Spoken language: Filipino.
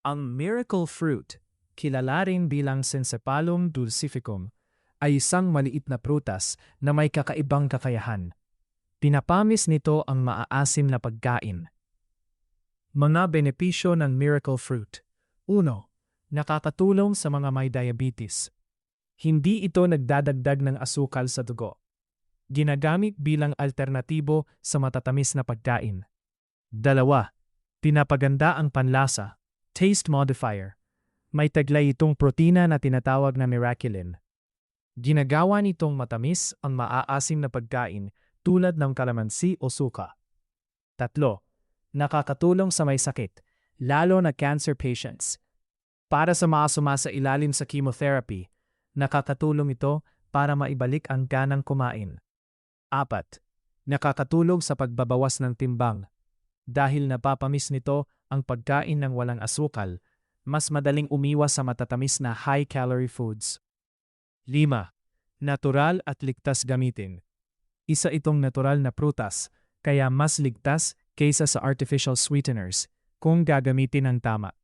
Ang miracle fruit, kilala rin bilang Sencepalum dulcificum, ay isang maliit na prutas na may kakaibang kakayahan. Pinapamis nito ang maaasim na pagkain. Mga benepisyo ng miracle fruit. 1. Nakakatulong sa mga may diabetes. Hindi ito nagdadagdag ng asukal sa dugo. Ginagamit bilang alternatibo sa matatamis na pagkain. 2. Pinapaganda ang panlasa. Taste modifier. May taglay itong protina na tinatawag na miraculin. Ginagawa nitong matamis ang maaasim na pagkain tulad ng kalamansi o suka. 3. Nakakatulong sa may sakit, lalo na cancer patients. Para sa mga sumasailalim sa chemotherapy, nakakatulong ito para maibalik ang ganang kumain. 4. Nakakatulong sa pagbabawas ng timbang. Dahil napapamis nito ang pagkain ng walang asukal, mas madaling umiwas sa matatamis na high-calorie foods. 5. Natural at ligtas gamitin. Isa itong natural na prutas, kaya mas ligtas kaysa sa artificial sweeteners kung gagamitin ng tama.